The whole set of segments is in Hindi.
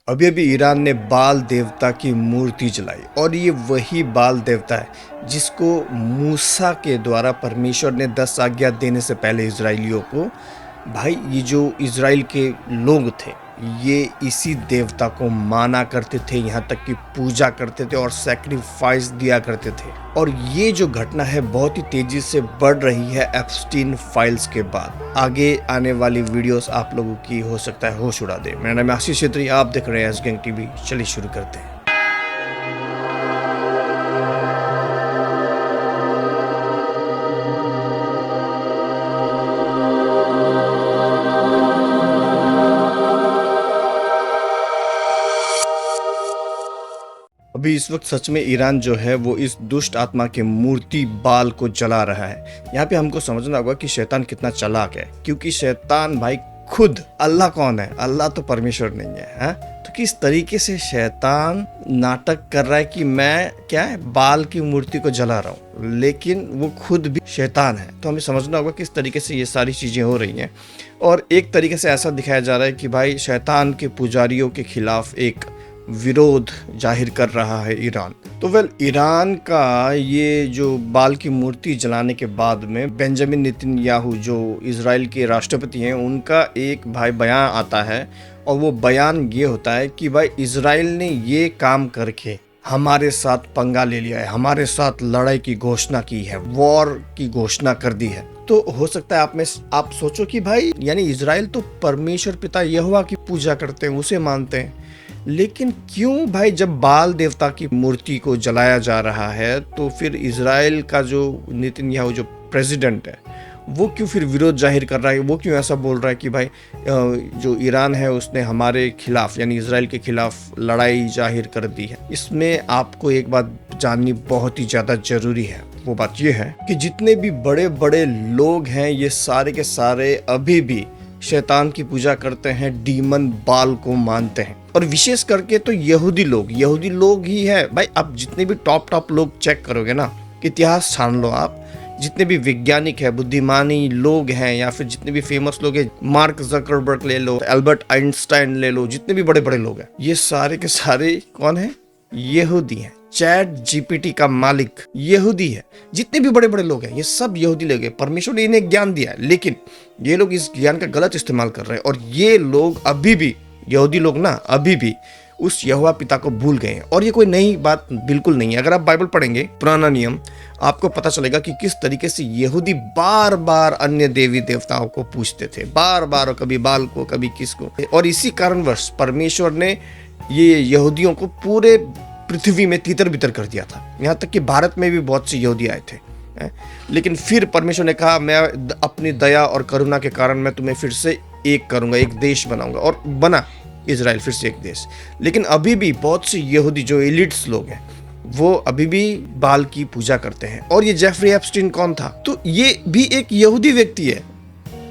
अभी अभी ईरान ने बाल देवता की मूर्ति जलाई और ये वही बाल देवता है जिसको मूसा के द्वारा परमेश्वर ने 10 आज्ञा देने से पहले इजराइलियों को, भाई ये जो इजराइल के लोग थे ये इसी देवता को माना करते थे, यहाँ तक कि पूजा करते थे और सैक्रिफाइस दिया करते थे। और ये जो घटना है बहुत ही तेजी से बढ़ रही है एप्स्टीन फाइल्स के बाद। आगे आने वाली वीडियोस आप लोगों की हो सकता है होश उड़ा दे। मेरा नाम है आशीष छेत्री, आप देख रहे हैं एस गैंग टीवी। चलिए शुरू करते हैं। अभी इस वक्त सच में ईरान जो है वो इस दुष्ट आत्मा के मूर्ति बाल को जला रहा है। यहाँ पे हमको समझना होगा कि शैतान कितना चालाक है, क्योंकि शैतान भाई खुद अल्लाह कौन है? अल्लाह तो परमेश्वर नहीं है, हाँ? तो किस तरीके से शैतान नाटक कर रहा है कि मैं क्या है बाल की मूर्ति को जला रहा हूँ, लेकिन वो खुद भी शैतान है। तो हमें समझना होगा किस तरीके से ये सारी चीजें हो रही हैं। और एक तरीके से ऐसा दिखाया जा रहा है कि भाई शैतान के पुजारियों के खिलाफ एक विरोध जाहिर कर रहा है ईरान। तो ईरान का ये जो बाल की मूर्ति जलाने के बाद में बेंजामिन नेतन्याहू जो इजराइल के राष्ट्रपति हैं उनका एक भाई बयान आता है, और वो बयान ये होता है कि भाई इजराइल ने ये काम करके हमारे साथ पंगा ले लिया है, हमारे साथ लड़ाई की घोषणा की है, वॉर की घोषणा कर दी है। तो हो सकता है आप सोचो कि भाई यानी इजराइल तो परमेश्वर पिता यहोवा की पूजा करते हैं, उसे मानते हैं, लेकिन क्यों भाई जब बाल देवता की मूर्ति को जलाया जा रहा है तो फिर इजराइल का जो नेतन्याहू जो प्रेसिडेंट है वो क्यों फिर विरोध जाहिर कर रहा है? वो क्यों ऐसा बोल रहा है कि भाई जो ईरान है उसने हमारे खिलाफ यानी इजराइल के खिलाफ लड़ाई जाहिर कर दी है? इसमें आपको एक बात जाननी बहुत ही ज़्यादा ज़रूरी है। वो बात ये है कि जितने भी बड़े बड़े लोग हैं ये सारे के सारे अभी भी शैतान की पूजा करते हैं, डीमन बाल को मानते हैं। और विशेष करके तो यहूदी लोग ही है भाई। आप जितने भी टॉप लोग चेक करोगे ना, इतिहास छान लो आप, जितने भी वैज्ञानिक है, बुद्धिमानी लोग हैं, या फिर जितने भी फेमस लोग हैं, मार्क जकरबर्ग ले लो, एल्बर्ट आइंस्टाइन ले लो, जितने भी बड़े बड़े लोग हैं ये सारे के सारे कौन है? यहूदी हैं। चैट जीपीटी का मालिक यहूदी है। जितने भी बड़े बड़े लोग हैं ये सब यहूदी लोग हैं। परमेश्वर ने इन्हें ज्ञान दिया है, लेकिन ये लोग इस ज्ञान का गलत इस्तेमाल कर रहे हैं। और ये लोग अभी भी, यहूदी लोग ना, अभी भी उस यहोवा पिता को भूल गए हैं। और ये कोई नई बात बिल्कुल नहीं है। अगर आप बाइबल पढ़ेंगे, पुराना नियम, आपको पता चलेगा कि किस तरीके से यहूदी बार बार अन्य देवी देवताओं को पूजते थे, बार बार, कभी बाल को, कभी किसको। और इसी कारणवश परमेश्वर ने ये यहूदियों को पूरे पृथ्वी में तितर बितर कर दिया था। यहाँ तक कि भारत में भी बहुत से यहूदी आए थे, लेकिन फिर परमेश्वर ने कहा मैं अपनी दया और करुणा के कारण मैं तुम्हें फिर से एक करूंगा, एक देश बनाऊंगा, और बना इजराइल फिर से एक देश। लेकिन अभी भी बहुत से यहूदी जो एलिट्स लोग हैं वो अभी भी बाल की पूजा करते हैं। और ये जेफरी एप्स्टीन कौन था? तो ये भी एक यहूदी व्यक्ति है,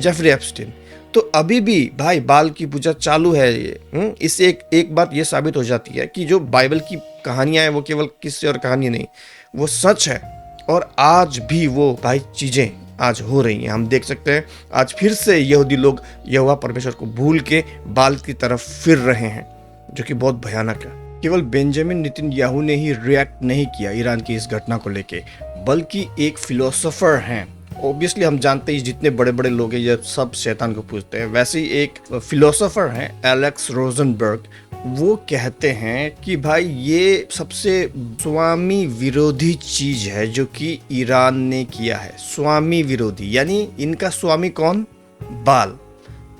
जेफरी एप्स्टीन। तो अभी भी भाई बाल की पूजा चालू है। ये इससे एक बात ये साबित हो जाती है कि जो बाइबल की कहानियां हैं वो केवल किस्से और कहानी नहीं, वो सच है। और आज भी वो भाई चीजें आज हो रही हैं। हम देख सकते हैं आज फिर से यहूदी लोग यहोवा परमेश्वर को भूल के बाल की तरफ फिर रहे हैं, जो कि बहुत भयानक है। केवल बेंजामिन नेतन्याहू ने ही रिएक्ट नहीं किया ईरान की इस घटना को लेके, बल्कि एक फिलोसोफर हैं। ऑब्वियसली हम जानते हैं जितने बड़े बड़े लोग हैं ये सब शैतान को पूजते हैं। वैसे ही एक फिलोसोफर हैं एलेक्स रोजनबर्ग, वो कहते हैं कि भाई ये सबसे स्वामी विरोधी चीज है जो कि ईरान ने किया है। स्वामी विरोधी यानी इनका स्वामी कौन? बाल।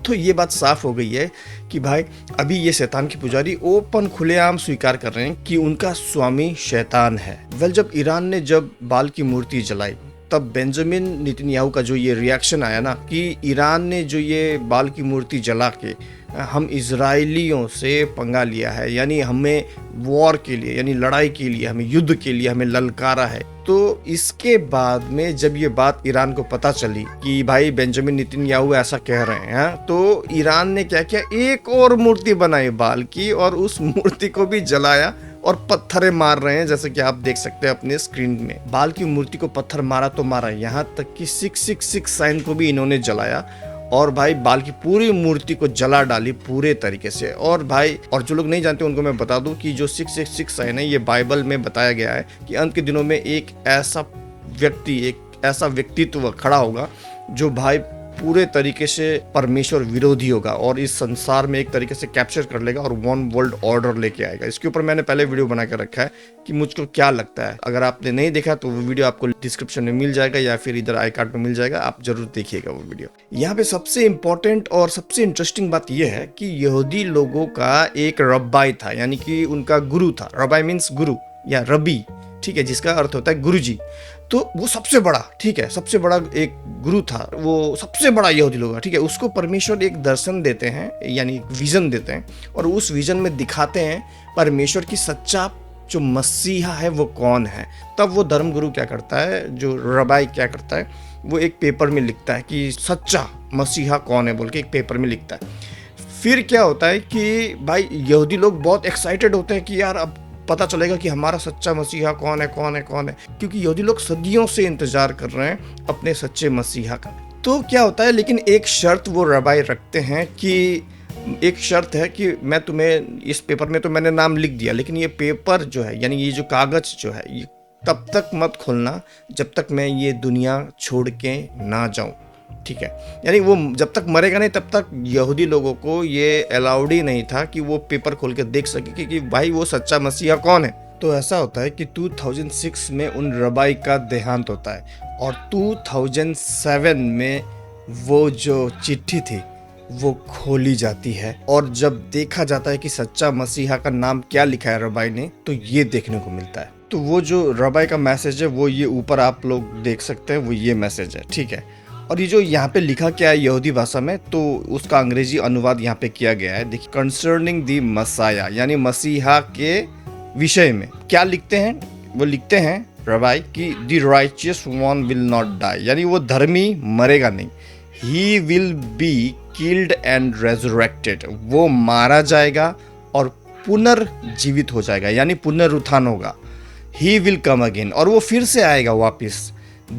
तो ये बात साफ हो गई है कि भाई अभी ये शैतान की पुजारी ओपन खुलेआम स्वीकार कर रहे हैं कि उनका स्वामी शैतान है। जब ईरान ने जब बाल की मूर्ति जलाई तब बेंजामिन नेतन्याहू का जो ये रिएक्शन आया ना कि ईरान ने जो ये बाल की मूर्ति जला के हम इजराइलियों से पंगा लिया है, यानी हमें वॉर के लिए, यानी लड़ाई के लिए, हमें युद्ध के लिए हमें ललकारा है। तो इसके बाद में जब ये बात ईरान को पता चली कि भाई बेंजामिन नेतन्याहू ऐसा कह रहे हैं, तो ईरान ने क्या किया, एक और मूर्ति बनाई बाल की, और उस मूर्ति को भी जलाया और पत्थरे मार रहे हैं, जैसे कि आप देख सकते हैं अपने स्क्रीन में। बाल की मूर्ति को पत्थर मारा तो मारा, यहाँ तक कि 666 साइन को भी इन्होंने जलाया और भाई बाल की पूरी मूर्ति को जला डाली पूरे तरीके से। और भाई, और जो लोग नहीं जानते उनको मैं बता दूं कि जो 666 साइन है, ये बाइबल में बताया गया है कि अंत के दिनों में एक ऐसा व्यक्तित्व खड़ा होगा जो भाई पूरे तरीके से परमेश्वर विरोधी होगा और इस संसार में एक तरीके से कैप्चर कर लेगा और वन वर्ल्ड ऑर्डर लेके आएगा। इसके ऊपर मैंने पहले वीडियो बना के रखा है कि मुझको क्या लगता है। अगर आपने नहीं देखा तो वो वीडियो आपको डिस्क्रिप्शन में मिल जाएगा या फिर इधर आई कार्ड में मिल जाएगा, आप जरूर देखिएगा वो वीडियो। यहाँ पे सबसे इंपॉर्टेंट और सबसे इंटरेस्टिंग बात यह है कि यहूदी लोगों का एक रब्बाई था, यानी कि उनका गुरु था। रब्बाई मीन्स गुरु या रबी, ठीक है, जिसका अर्थ होता है गुरुजी। तो वो सबसे बड़ा, ठीक है, सबसे बड़ा एक गुरु था, वो सबसे बड़ा यहूदी लोग, ठीक है। उसको परमेश्वर एक दर्शन देते हैं, यानी एक विजन देते हैं, और उस विजन में दिखाते हैं परमेश्वर की सच्चा जो मसीहा है वो कौन है। तब वो धर्मगुरु क्या करता है, जो रबाई क्या करता है, वो एक पेपर में लिखता है कि सच्चा मसीहा कौन है बोल के एक पेपर में लिखता है। फिर क्या होता है कि भाई यहूदी लोग बहुत एक्साइटेड होते हैं कि यार अब पता चलेगा कि हमारा सच्चा मसीहा कौन है, क्योंकि यहूदी लोग सदियों से इंतजार कर रहे हैं अपने सच्चे मसीहा का। तो क्या होता है, लेकिन एक शर्त वो रबाई रखते हैं कि एक शर्त है कि मैं तुम्हें इस पेपर में तो मैंने नाम लिख दिया, लेकिन ये पेपर जो है, यानी ये जो कागज जो है, ये तब तक मत खोलना जब तक मैं ये दुनिया छोड़ के ना जाऊं, ठीक है। यानी वो जब तक मरेगा नहीं तब तक यहूदी लोगों को ये अलाउड ही नहीं था कि वो पेपर खोल के देख सके कि भाई वो सच्चा मसीहा कौन है। तो ऐसा होता है कि 2006 में उन रबाई का देहांत होता है और 2007 में वो जो चिट्ठी थी वो खोली जाती है और जब देखा जाता है कि सच्चा मसीहा का नाम क्या लिखा है रबाई ने, तो ये देखने को मिलता है। तो वो जो रबाई का मैसेज है वो ये ऊपर आप लोग देख सकते हैं, वो ये मैसेज है, ठीक है। और ये जो यहाँ पे लिखा क्या है यहूदी भाषा में, तो उसका अंग्रेजी अनुवाद यहाँ पे किया गया है। देखिए, कंसर्निंग दी मसाया, यानी मसीहा के विषय में क्या लिखते हैं, वो लिखते हैं रबाई कि the righteous one will not die, यानी वो धर्मी मरेगा नहीं। He will be killed and resurrected, वो मारा जाएगा और पुनर्जीवित हो जाएगा, यानी पुनरुत्थान होगा। ही विल कम अगेन, और वो फिर से आएगा वापिस।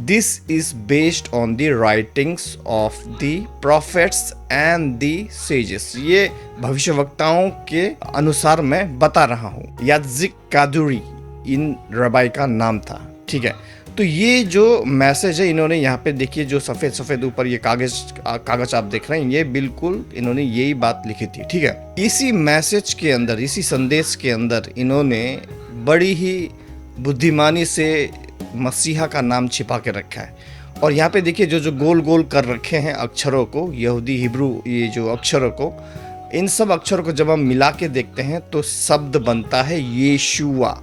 This is based on the writings of the prophets and the sages. ये भविष्यवक्ताओं के अनुसार मैं बता रहा हूँ। याजिक कादुरी इन रबाई का नाम था, ठीक है। तो ये जो मैसेज है इन्होंने यहाँ पे देखिए, जो सफ़ेद सफ़ेद ऊपर ये कागज आप देख रहे हैं, ये बिल्कुल इन्होंने यही बात लिखी थी, ठीक है। इसी मैसेज के अंदर, इसी संदेश के अंदर इन्होंने बड़ी ही बुद्धिमानी से मसीहा का नाम छिपा के रखा है। और यहाँ पे देखिए जो गोल गोल कर रखे हैं अक्षरों को, यहूदी हिब्रू ये जो अक्षरों को, इन सब अक्षरों को जब हम मिला के देखते हैं तो शब्द बनता है यीशुआ,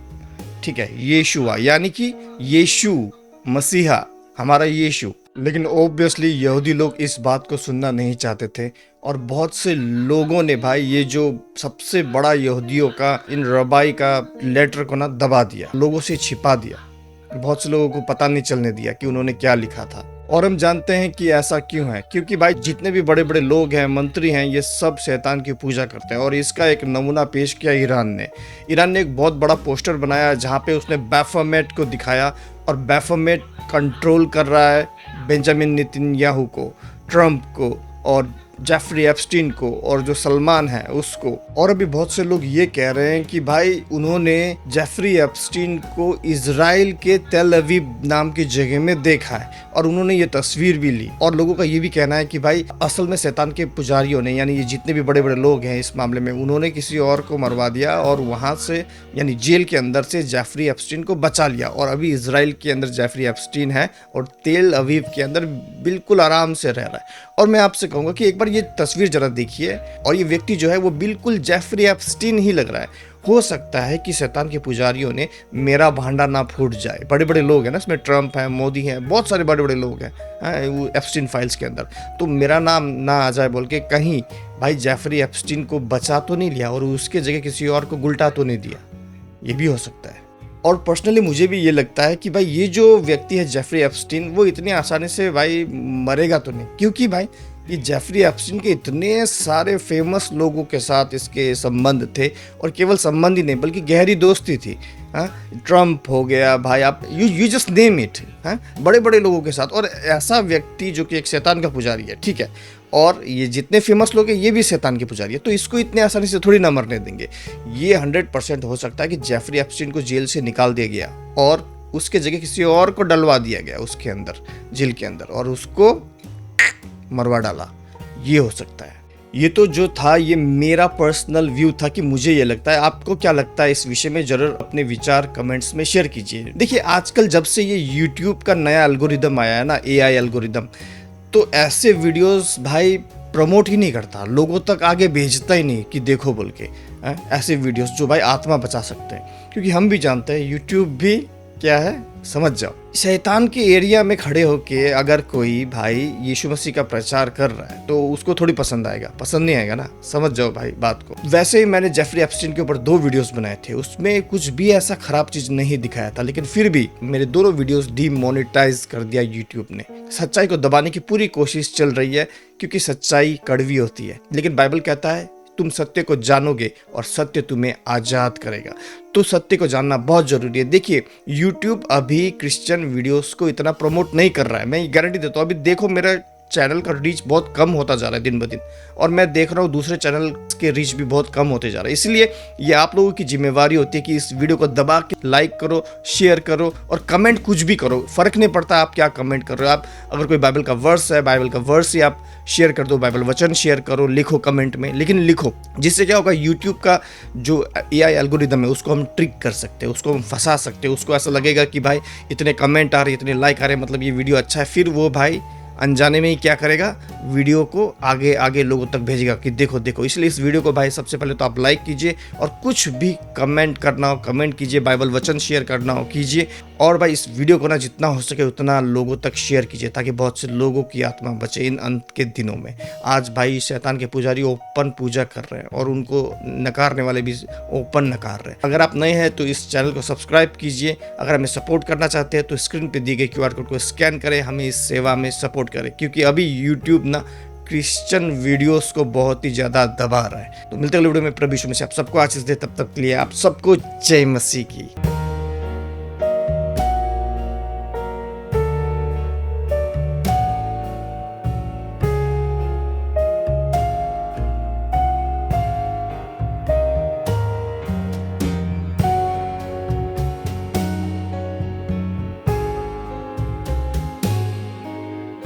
ठीक है। यीशुआ यानी कि यीशु मसीहा, हमारा यीशु। लेकिन ऑब्वियसली यहूदी लोग इस बात को सुनना नहीं चाहते थे और बहुत से लोगों ने भाई ये जो सबसे बड़ा यहूदियों का इन रबाई का लेटर को ना दबा दिया, लोगों से छिपा दिया। बहुत से लोगों को पता नहीं चलने दिया कि उन्होंने क्या लिखा था। और हम जानते हैं कि ऐसा क्यों है, क्योंकि भाई जितने भी बड़े बड़े लोग हैं, मंत्री हैं, ये सब शैतान की पूजा करते हैं। और इसका एक नमूना पेश किया ईरान ने एक बहुत बड़ा पोस्टर बनाया जहाँ पे उसने बैफोमेट को दिखाया, और बैफोमेट कंट्रोल कर रहा है बेंजामिन नेतन्याहू को, ट्रंप को और जेफरी एप्स्टीन को और जो सलमान है उसको। और अभी बहुत से लोग ये कह रहे हैं कि भाई उन्होंने जेफरी एप्स्टीन को इजराइल के तेल अवीव नाम की जगह में देखा है और उन्होंने ये तस्वीर भी ली। और लोगों का ये भी कहना है कि भाई असल में शैतान के पुजारियों ने, यानी ये जितने भी बड़े बड़े लोग हैं इस मामले में, उन्होंने किसी और को मरवा दिया और वहाँ से यानी जेल के अंदर से जेफरी एप्स्टीन को बचा लिया। और अभी इजराइल के अंदर जेफरी एप्स्टीन है और तेल अवीव के अंदर बिल्कुल आराम से रह रहा है। और मैं आपसे कहूँगा कि एक बार ये तस्वीर जरा देखिए, और ये व्यक्ति जो है वो बिल्कुल जेफरी एप्स्टीन ही लग रहा है। हो सकता है कि शैतान के पुजारियों ने मेरा भांडा ना फूट जाए, बड़े बड़े लोग हैं ना इसमें, ट्रंप है, मोदी है, बहुत सारे बड़े बड़े लोग हैं वो एप्स्टीन फाइल्स के अंदर, तो मेरा नाम ना आ जाए बोल के कहीं भाई जेफरी एप्स्टीन को बचा तो नहीं लिया और उसके जगह किसी और को गुलटा तो नहीं दिया, ये भी हो सकता है। और पर्सनली मुझे भी ये लगता है कि भाई ये जो व्यक्ति है जेफरी एप्स्टीन, वो इतनी आसानी से भाई मरेगा तो नहीं, क्योंकि भाई कि जेफरी एप्स्टीन के इतने सारे फेमस लोगों के साथ इसके संबंध थे, और केवल संबंध ही नहीं बल्कि गहरी दोस्ती थी। ट्रम्प हो गया भाई, आप यू जस्ट नेम इट, बड़े बड़े लोगों के साथ। और ऐसा व्यक्ति जो कि एक शैतान का पुजारी है, ठीक है, और ये जितने फेमस लोग हैं ये भी शैतान के पुजारी है, तो इसको इतने आसानी से थोड़ी ना मरने देंगे। ये 100% हो सकता है कि जेफरी एप्स्टीन को जेल से निकाल दिया गया और उसके जगह किसी और को डलवा दिया गया उसके अंदर, जेल के अंदर, और उसको मरवा डाला। ये हो सकता है। ये तो जो था ये मेरा पर्सनल व्यू था कि मुझे ये लगता है। आपको क्या लगता है इस विषय में, जरूर अपने विचार कमेंट्स में शेयर कीजिए। देखिए आजकल जब से ये YouTube का नया एल्गोरिदम आया है ना, AI एल्गोरिदम, तो ऐसे वीडियोस भाई प्रमोट ही नहीं करता, लोगों तक आगे भेजता ही नहीं कि देखो बोल के। ऐसे वीडियोस जो भाई आत्मा बचा सकते हैं, क्योंकि हम भी जानते हैं YouTube भी क्या है, समझ जाओ। शैतान के एरिया में खड़े होके अगर कोई भाई यीशु मसीह का प्रचार कर रहा है तो उसको थोड़ी पसंद आएगा, पसंद नहीं आएगा ना, समझ जाओ भाई बात को। वैसे ही मैंने जेफरी एप्स्टीन के ऊपर 2 वीडियोस बनाए थे, उसमें कुछ भी ऐसा खराब चीज नहीं दिखाया था, लेकिन फिर भी मेरे दोनों वीडियोस डीमोनेटाइज कर दिया यूट्यूब ने। सच्चाई को दबाने की पूरी कोशिश चल रही है, क्योंकि सच्चाई कड़वी होती है, लेकिन बाइबल कहता है तुम सत्य को जानोगे और सत्य तुम्हें आजाद करेगा। तो सत्य को जानना बहुत जरूरी है। देखिए YouTube अभी क्रिश्चियन वीडियोस को इतना प्रमोट नहीं कर रहा है, मैं गारंटी देता हूँ। अभी देखो मेरा चैनल का रीच बहुत कम होता जा रहा है दिन ब दिन, और मैं देख रहा हूँ दूसरे चैनल के रीच भी बहुत कम होते जा रहा है। इसलिए ये आप लोगों की जिम्मेवारी होती है कि इस वीडियो को दबा के लाइक करो, शेयर करो और कमेंट कुछ भी करो, फर्क नहीं पड़ता आप क्या कमेंट कर रहे हो। आप अगर कोई बाइबल का वर्स है, बाइबल का वर्स ही आप शेयर कर दो, बाइबल वचन शेयर करो, लिखो कमेंट में, लेकिन लिखो, जिससे क्या होगा, यूट्यूब का जो AI एल्गोरिदम है उसको हम ट्रिक कर सकते हैं, उसको हम फंसा सकते हैं। उसको ऐसा लगेगा कि भाई इतने कमेंट आ रहे, इतने लाइक आ रहे, मतलब ये वीडियो अच्छा है, फिर वो भाई अनजाने में ही क्या करेगा, वीडियो को आगे आगे लोगों तक भेजेगा कि देखो देखो। इसलिए इस वीडियो को भाई सबसे पहले तो आप लाइक कीजिए, और कुछ भी कमेंट करना हो कमेंट कीजिए, बाइबल वचन शेयर करना हो कीजिए, और भाई इस वीडियो को ना जितना हो सके उतना लोगों तक शेयर कीजिए, ताकि बहुत से लोगों की आत्मा बचे इन अंत के दिनों में। आज भाई शैतान के पुजारी ओपन पूजा कर रहे हैं, और उनको नकारने वाले भी ओपन नकार रहे हैं। अगर आप नए हैं तो इस चैनल को सब्सक्राइब कीजिए। अगर हमें सपोर्ट करना चाहते हैं तो स्क्रीन पे दिए गए QR कोड को स्कैन करें, हमें इस सेवा में सपोर्ट करें, क्योंकि अभी YouTube ना क्रिश्चियन वीडियोस को बहुत ही ज्यादा दबा रहा है। तो मिलते हैं अगले वीडियो में। प्रभु यीशु मसीह आप सबको आशीष दे, तब तक के लिए आप सबको जय मसीह की।